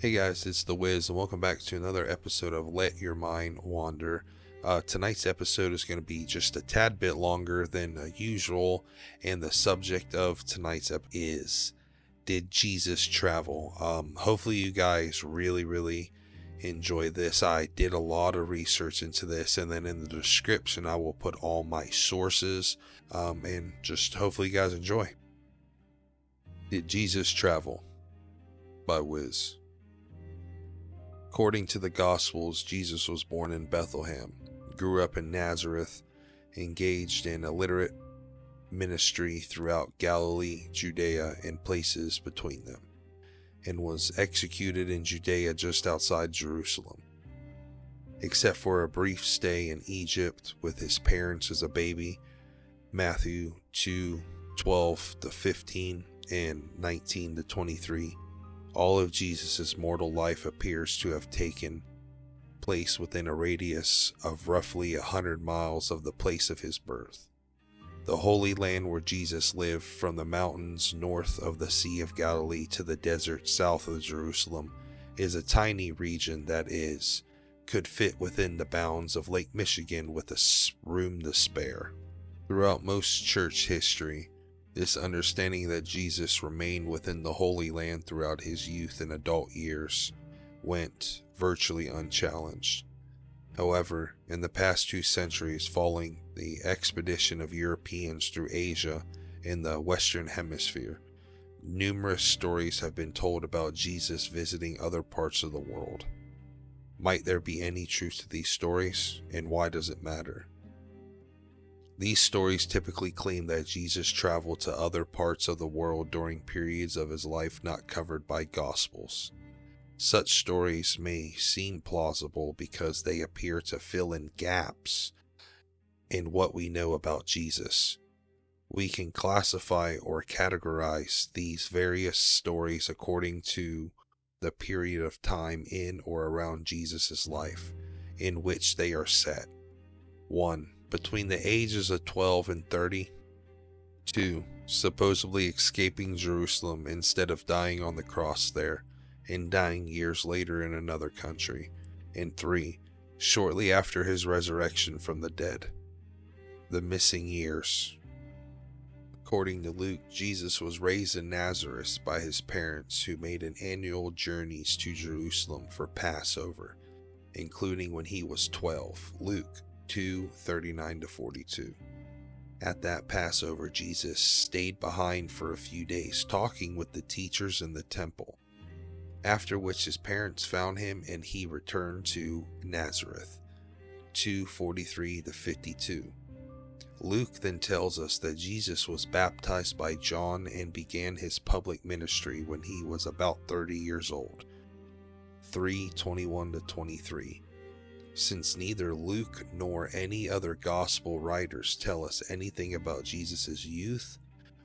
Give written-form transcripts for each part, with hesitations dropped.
Hey guys, it's The Wiz, and welcome back to another episode of Let Your Mind Wander. Tonight's episode is going to be just a tad bit longer than usual, and the subject of tonight's episode is, did Jesus travel? Hopefully you guys really enjoy this. I did a lot of research into this, and then in the description I will put all my sources, and just hopefully you guys enjoy. Did Jesus travel? By Wiz. According to the Gospels, Jesus was born in Bethlehem, grew up in Nazareth, engaged in illiterate ministry throughout Galilee, Judea, and places between them, and was executed in Judea just outside Jerusalem. Except for a brief stay in Egypt with his parents as a baby, Matthew 2:12-15 and 19-23, all of Jesus' mortal life appears to have taken place within a radius of roughly 100 miles of the place of his birth. The Holy Land where Jesus lived, from the mountains north of the Sea of Galilee to the desert south of Jerusalem, is a tiny region that could fit within the bounds of Lake Michigan with room to spare. Throughout most church history, this understanding that Jesus remained within the Holy Land throughout his youth and adult years went virtually unchallenged. However, in the past 2 centuries following the expedition of Europeans through Asia in the Western Hemisphere, numerous stories have been told about Jesus visiting other parts of the world. Might there be any truth to these stories, and why does it matter? These stories typically claim that Jesus traveled to other parts of the world during periods of his life not covered by Gospels. Such stories may seem plausible because they appear to fill in gaps in what we know about Jesus. We can classify or categorize these various stories according to the period of time in or around Jesus' life in which they are set. 1. Between the ages of 12 and 30. 2. Supposedly escaping Jerusalem instead of dying on the cross there, and dying years later in another country. And 3. Shortly after his resurrection from the dead. The missing years. According to Luke, Jesus was raised in Nazareth by his parents, who made an annual journeys to Jerusalem for Passover, including when he was 12. Luke 2:39-42. At that Passover, Jesus stayed behind for a few days, talking with the teachers in the temple, after which his parents found him and he returned to Nazareth. 2:43-52. Luke then tells us that Jesus was baptized by John and began his public ministry when he was about 30 years old. 3:21-23. Since neither Luke nor any other gospel writers tell us anything about Jesus' youth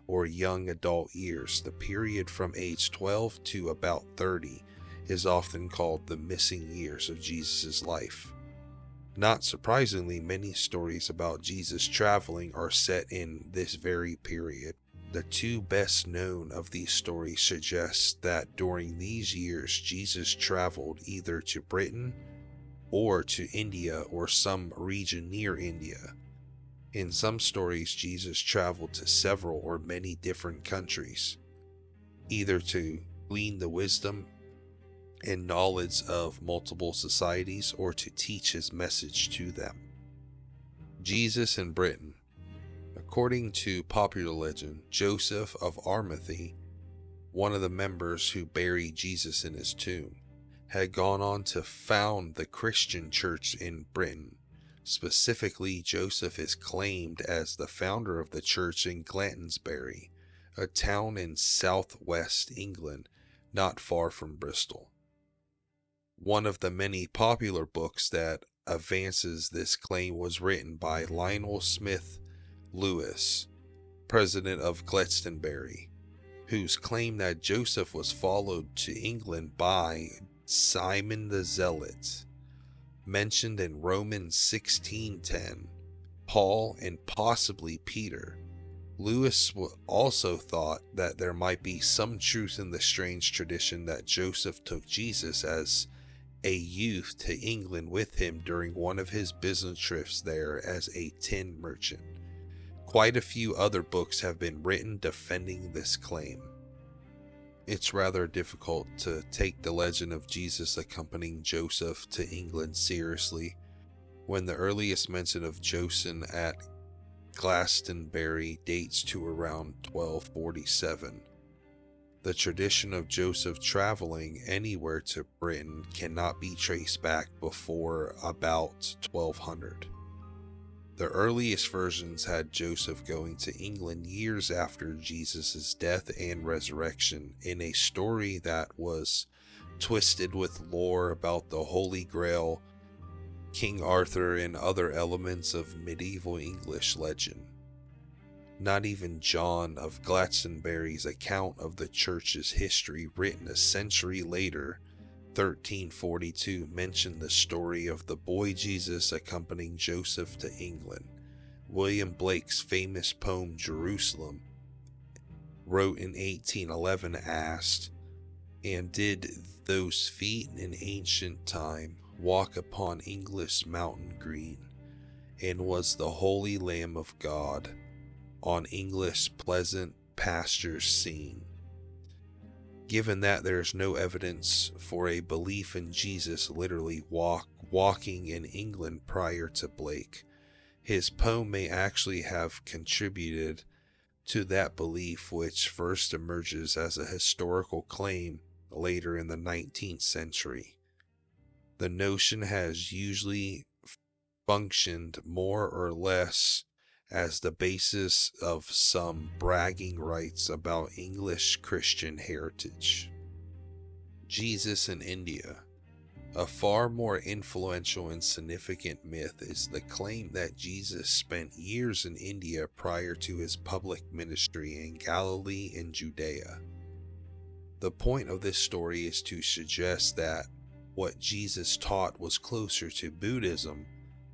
or young adult years, the period from age 12 to about 30 is often called the missing years of Jesus' life. Not surprisingly, many stories about Jesus traveling are set in this very period. The 2 best known of these stories suggest that during these years Jesus traveled either to Britain or to India or some region near India. In some stories, Jesus traveled to several or many different countries, either to glean the wisdom and knowledge of multiple societies or to teach his message to them. Jesus in Britain. According to popular legend, Joseph of Arimathea, one of the members who buried Jesus in his tomb, had gone on to found the Christian church in Britain. Specifically, Joseph is claimed as the founder of the church in Glantonsbury, a town in southwest England, not far from Bristol. One of the many popular books that advances this claim was written by Lionel Smith Lewis, president of Glastonbury, whose claim that Joseph was followed to England by Simon the Zealot, mentioned in Romans 16:10, Paul and possibly Peter, Lewis also thought that there might be some truth in the strange tradition that Joseph took Jesus as a youth to England with him during one of his business trips there as a tin merchant. Quite a few other books have been written defending this claim. It's rather difficult to take the legend of Jesus accompanying Joseph to England seriously, when the earliest mention of Joseph at Glastonbury dates to around 1247. The tradition of Joseph traveling anywhere to Britain cannot be traced back before about 1200. The earliest versions had Joseph going to England years after Jesus' death and resurrection in a story that was twisted with lore about the Holy Grail, King Arthur, and other elements of medieval English legend. Not even John of Glastonbury's account of the church's history, written a century later, 1342, mentioned the story of the boy Jesus accompanying Joseph to England. William Blake's famous poem Jerusalem, wrote in 1811, asked, "And did those feet in ancient time walk upon English mountain green? And was the holy Lamb of God on English pleasant pastures seen?" Given that there is no evidence for a belief in Jesus literally walking in England prior to Blake, his poem may actually have contributed to that belief, which first emerges as a historical claim later in the 19th century. The notion has usually functioned more or less as the basis of some bragging rights about English Christian heritage. Jesus in India. A far more influential and significant myth is the claim that Jesus spent years in India prior to his public ministry in Galilee and Judea. The point of this story is to suggest that what Jesus taught was closer to Buddhism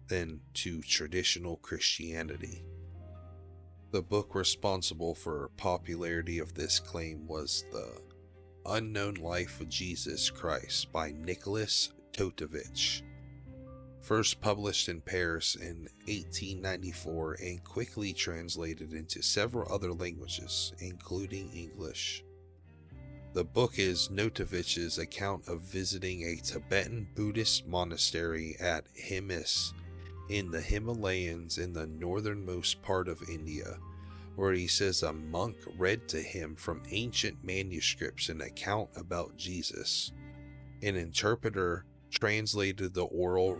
than to traditional Christianity. The book responsible for popularity of this claim was The Unknown Life of Jesus Christ by Nicholas Totovich, first published in Paris in 1894 and quickly translated into several other languages, including English. The book is Notovich's account of visiting a Tibetan Buddhist monastery at Himis in the Himalayas in the northernmost part of India, where he says a monk read to him from ancient manuscripts an account about Jesus. An interpreter translated the oral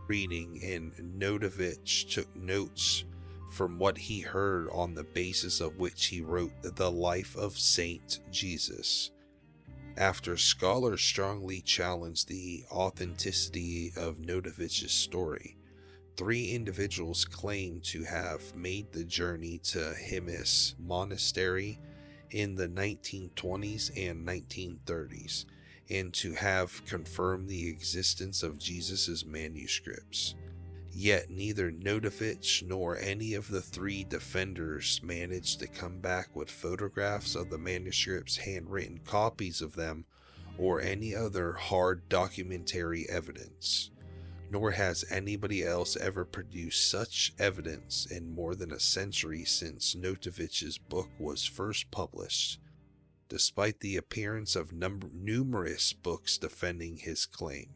reading, and Notovich took notes from what he heard, on the basis of which he wrote The Life of Saint Jesus. After scholars strongly challenged the authenticity of Notovich's story, 3 individuals claim to have made the journey to Himis Monastery in the 1920s and 1930s, and to have confirmed the existence of Jesus' manuscripts. Yet neither Notovich nor any of the 3 defenders managed to come back with photographs of the manuscripts, handwritten copies of them, or any other hard documentary evidence. Nor has anybody else ever produced such evidence in more than a century since Notovich's book was first published, despite the appearance of numerous books defending his claim.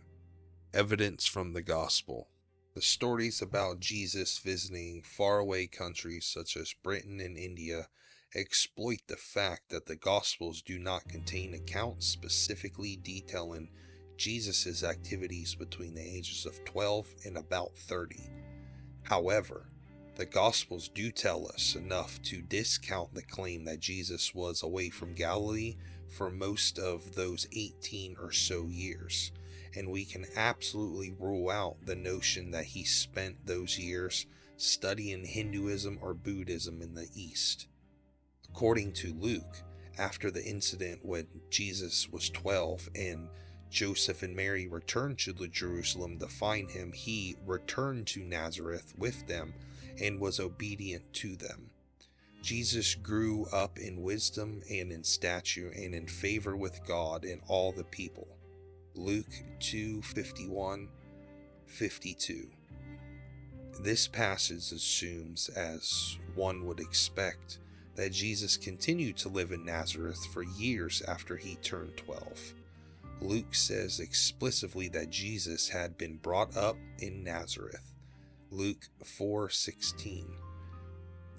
Evidence from the Gospel. The stories about Jesus visiting faraway countries such as Britain and India exploit the fact that the Gospels do not contain accounts specifically detailing Jesus' activities between the ages of 12 and about 30. However, the Gospels do tell us enough to discount the claim that Jesus was away from Galilee for most of those 18 or so years, and we can absolutely rule out the notion that he spent those years studying Hinduism or Buddhism in the East. According to Luke, after the incident when Jesus was 12 and Joseph and Mary returned to Jerusalem to find him, he returned to Nazareth with them and was obedient to them. Jesus grew up in wisdom and in stature and in favor with God and all the people. Luke 2:51-52. This passage assumes, as one would expect, that Jesus continued to live in Nazareth for years after he turned 12. Luke says explicitly that Jesus had been brought up in Nazareth. Luke 4:16.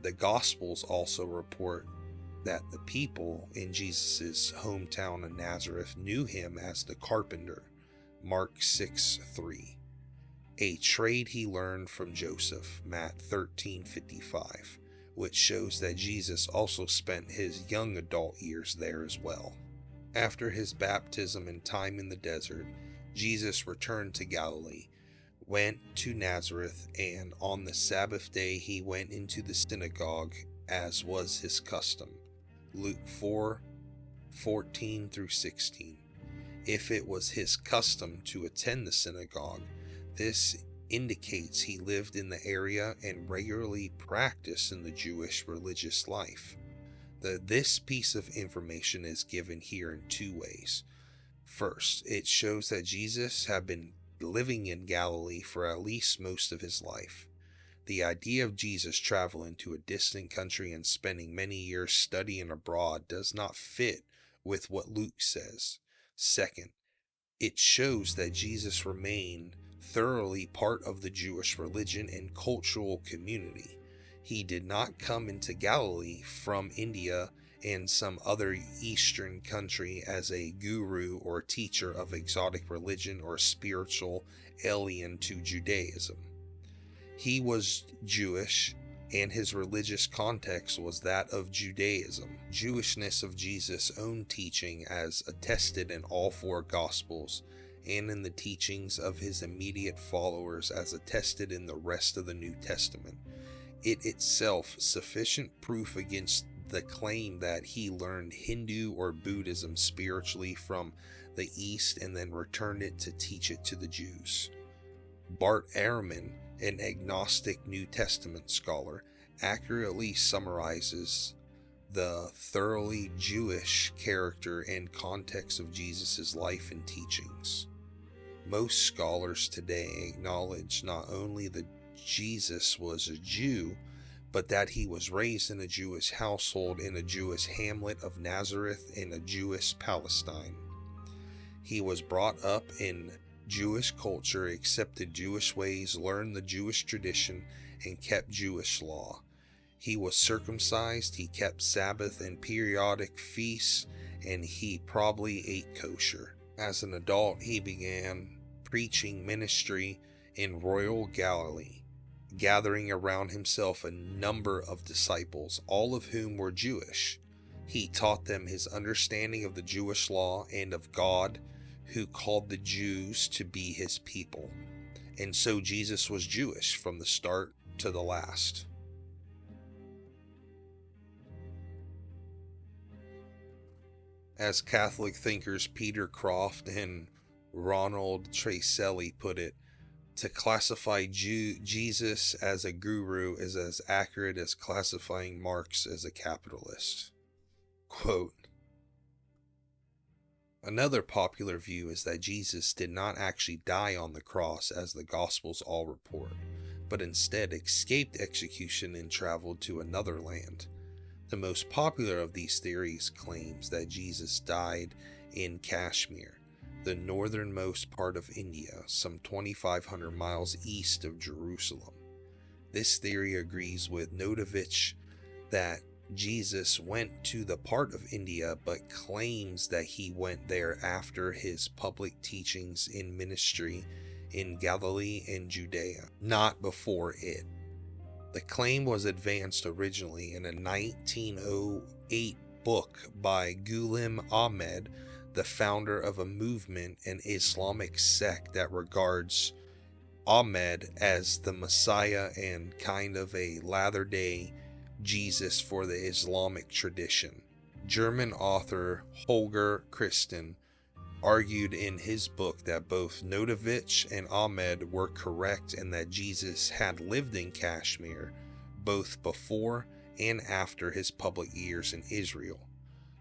The Gospels also report that the people in Jesus' hometown of Nazareth knew him as the carpenter. Mark 6:3. A trade he learned from Joseph. Matt 13:55, which shows that Jesus also spent his young adult years there as well. After his baptism and time in the desert, Jesus returned to Galilee, went to Nazareth, and on the Sabbath day he went into the synagogue as was his custom. Luke 4:14-16. If it was his custom to attend the synagogue, this indicates he lived in the area and regularly practiced in the Jewish religious life. This piece of information is given here in two ways. First, it shows that Jesus had been living in Galilee for at least most of his life. The idea of Jesus traveling to a distant country and spending many years studying abroad does not fit with what Luke says. Second, it shows that Jesus remained thoroughly part of the Jewish religion and cultural community. He did not come into Galilee from India and some other Eastern country as a guru or teacher of exotic religion or spiritual alien to Judaism. He was Jewish, and his religious context was that of Judaism. Jewishness of Jesus' own teaching as attested in all four Gospels, and in the teachings of his immediate followers as attested in the rest of the New Testament. It itself sufficient proof against the claim that he learned Hindu or Buddhism spiritually from the East and then returned it to teach it to the Jews. Bart Ehrman, an agnostic New Testament scholar, accurately summarizes the thoroughly Jewish character and context of Jesus' life and teachings. Most scholars today acknowledge not only that Jesus was a Jew, but that he was raised in a Jewish household in a Jewish hamlet of Nazareth in a Jewish Palestine. He was brought up in Jewish culture, accepted Jewish ways, learned the Jewish tradition, and kept Jewish law. He was circumcised, he kept Sabbath and periodic feasts, and he probably ate kosher. As an adult, he began preaching ministry in royal Galilee, gathering around himself a number of disciples, all of whom were Jewish. He taught them his understanding of the Jewish law and of God, who called the Jews to be his people. And so Jesus was Jewish from the start to the last. As Catholic thinkers Peter Croft and Ronald Tracelli put it, to classify Jesus as a guru is as accurate as classifying Marx as a capitalist. Quote, another popular view is that Jesus did not actually die on the cross as the Gospels all report, but instead escaped execution and traveled to another land. The most popular of these theories claims that Jesus died in Kashmir, the northernmost part of India, some 2,500 miles east of Jerusalem. This theory agrees with Notovich that Jesus went to the part of India, but claims that he went there after his public teachings in ministry in Galilee and Judea, not before it. The claim was advanced originally in a 1908 book by Ghulam Ahmed, the founder of a movement, an Islamic sect that regards Ahmed as the Messiah and kind of a latter-day Jesus for the Islamic tradition. German author Holger Christen argued in his book that both Notovich and Ahmed were correct and that Jesus had lived in Kashmir both before and after his public years in Israel,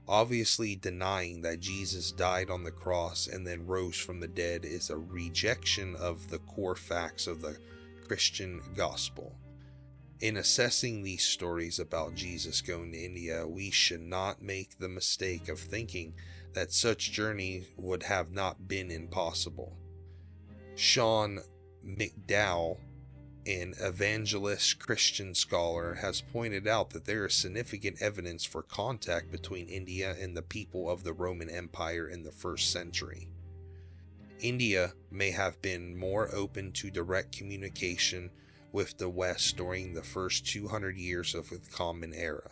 obviously denying that Jesus died on the cross and then rose from the dead is a rejection of the core facts of the Christian gospel. In assessing these stories about Jesus going to India, we should not make the mistake of thinking that such journey would have not been impossible. Sean McDowell, an evangelist Christian scholar, has pointed out that there is significant evidence for contact between India and the people of the Roman Empire in the 1st century. India may have been more open to direct communication with the West during the first 200 years of the Common Era.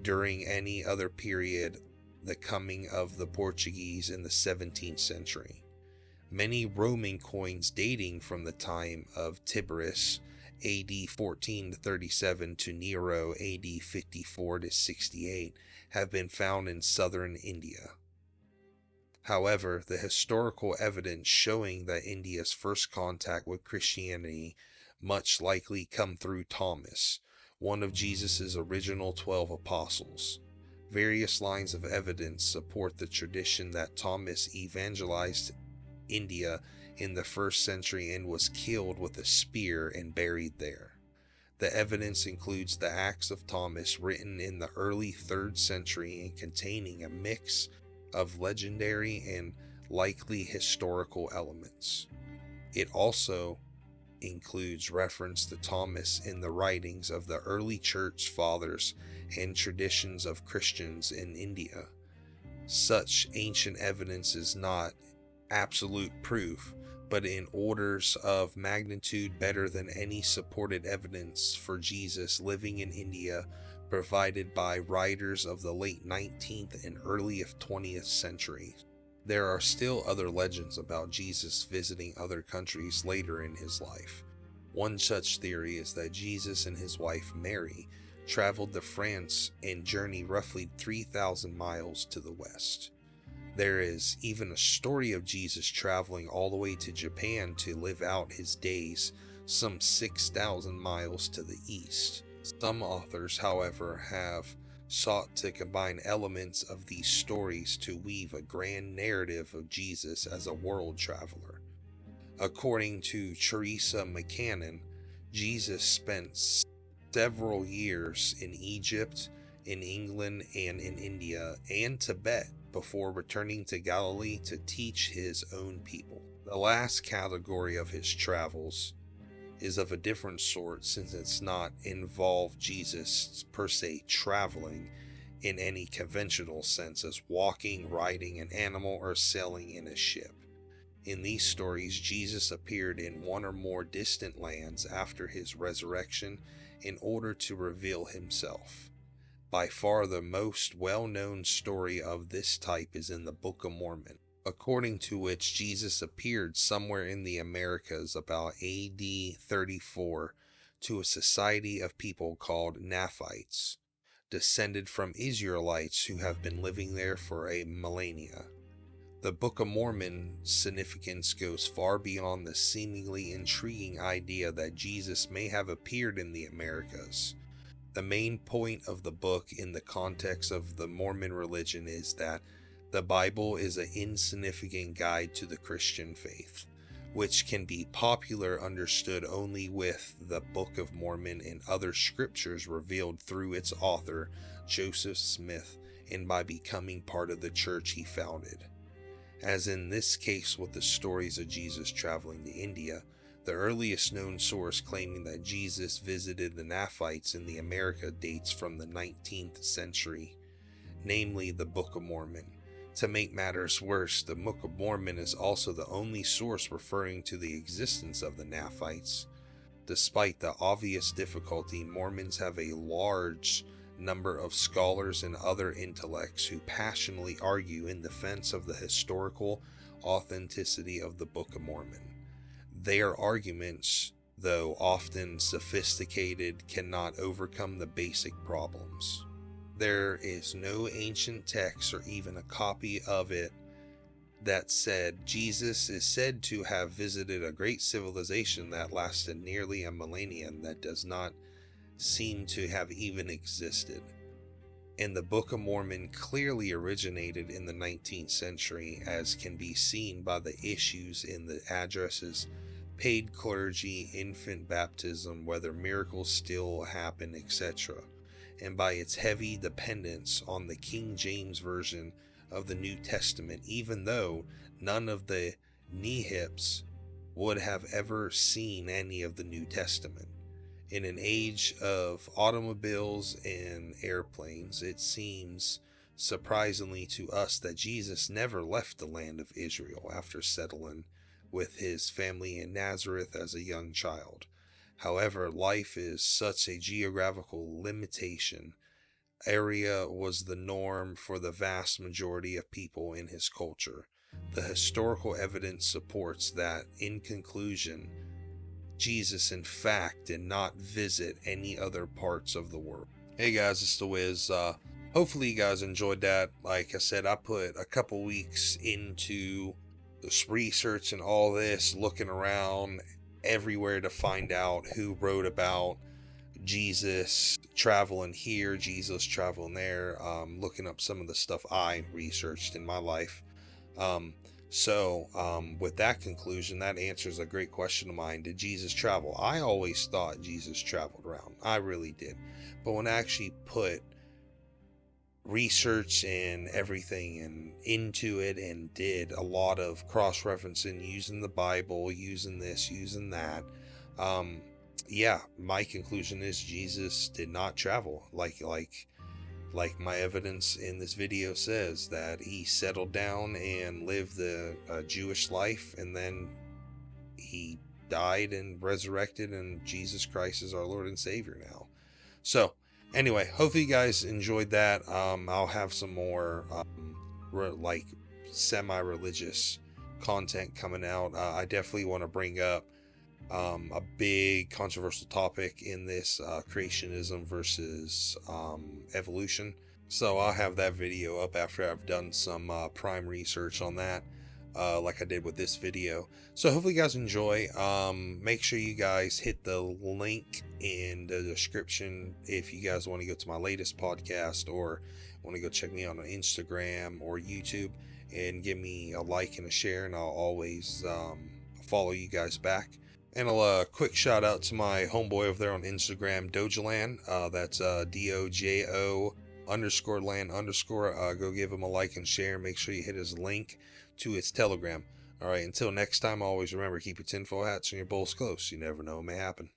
During any other period, the coming of the Portuguese in the 17th century. Many Roman coins dating from the time of Tiberius, AD 14 to 37 to Nero, AD 54 to 68, have been found in southern India. However, the historical evidence showing that India's first contact with Christianity much likely come through Thomas, one of Jesus' original 12 apostles. Various lines of evidence support the tradition that Thomas evangelized India in the 1st century and was killed with a spear and buried there. The evidence includes the Acts of Thomas, written in the early 3rd century and containing a mix of legendary and likely historical elements. It also includes reference to Thomas in the writings of the early church fathers and traditions of Christians in India. Such ancient evidence is not absolute proof, but in orders of magnitude better than any supported evidence for Jesus living in India provided by writers of the late 19th and early 20th century. There are still other legends about Jesus visiting other countries later in his life. One such theory is that Jesus and his wife Mary traveled to France and journeyed roughly 3,000 miles to the west. There is even a story of Jesus traveling all the way to Japan to live out his days, some 6,000 miles to the east. Some authors, however, have sought to combine elements of these stories to weave a grand narrative of Jesus as a world traveler. According to Teresa McCannon, Jesus spent several years in Egypt, in England, and in India and Tibet before returning to Galilee to teach his own people. The last category of his travels is of a different sort, since it's not involved Jesus per se traveling in any conventional sense as walking, riding an animal, or sailing in a ship. In these stories, Jesus appeared in one or more distant lands after his resurrection in order to reveal himself. By far the most well-known story of this type is in the Book of Mormon, according to which Jesus appeared somewhere in the Americas about AD 34 to a society of people called Nephites, descended from Israelites who have been living there for a millennia. The Book of Mormon's significance goes far beyond the seemingly intriguing idea that Jesus may have appeared in the Americas. The main point of the book in the context of the Mormon religion is that the Bible is an insignificant guide to the Christian faith, which can be popular understood only with the Book of Mormon and other scriptures revealed through its author, Joseph Smith, and by becoming part of the church he founded. As in this case with the stories of Jesus traveling to India, the earliest known source claiming that Jesus visited the Nephites in the America dates from the 19th century, namely the Book of Mormon. To make matters worse, the Book of Mormon is also the only source referring to the existence of the Nephites. Despite the obvious difficulty, Mormons have a large number of scholars and other intellects who passionately argue in defense of the historical authenticity of the Book of Mormon. Their arguments, though often sophisticated, cannot overcome the basic problems. There is no ancient text or even a copy of it that said Jesus is said to have visited a great civilization that lasted nearly a millennium that does not seem to have even existed. And the Book of Mormon clearly originated in the 19th century, as can be seen by the issues in the addresses, paid clergy, infant baptism, whether miracles still happen, etc., and by its heavy dependence on the King James Version of the New Testament, even though none of the Nehips would have ever seen any of the New Testament. In an age of automobiles and airplanes, it seems surprisingly to us that Jesus never left the land of Israel after settling with his family in Nazareth as a young child. However, life is such a geographical limitation. Area was the norm for the vast majority of people in his culture. The historical evidence supports that, in conclusion, Jesus in fact did not visit any other parts of the world. Hey guys, it's the Wiz. Hopefully you guys enjoyed that. Like I said, I put a couple weeks into this research and all this, looking around everywhere to find out who wrote about Jesus traveling here, Jesus traveling there, looking up some of the stuff I researched in my life. With that conclusion, that answers a great question of mine. Did Jesus travel? I always thought Jesus traveled around. I really did. But when I actually put research and everything into it and did a lot of cross-referencing, using the Bible, using this, using that, my conclusion is Jesus did not travel. Like my evidence in this video says, that he settled down and lived the Jewish life, and then he died and resurrected, and Jesus Christ is our Lord and Savior now. So anyway, hopefully you guys enjoyed that. I'll have some more semi-religious content coming out. I definitely want to bring up a big controversial topic in this, creationism versus evolution. So I'll have that video up after I've done some prime research on that, like I did with this video. So hopefully you guys enjoy. Make sure you guys hit the link in the description if you guys want to go to my latest podcast, or want to go check me out on Instagram or YouTube, and give me a like and a share, and I'll always follow you guys back. And a quick shout out to my homeboy over there on Instagram, Dojoland. That's DOJO _land_. Go give him a like and share. Make sure you hit his link to his Telegram. All right, until next time, always remember, keep your tinfoil hats and your bowls close. You never know what may happen.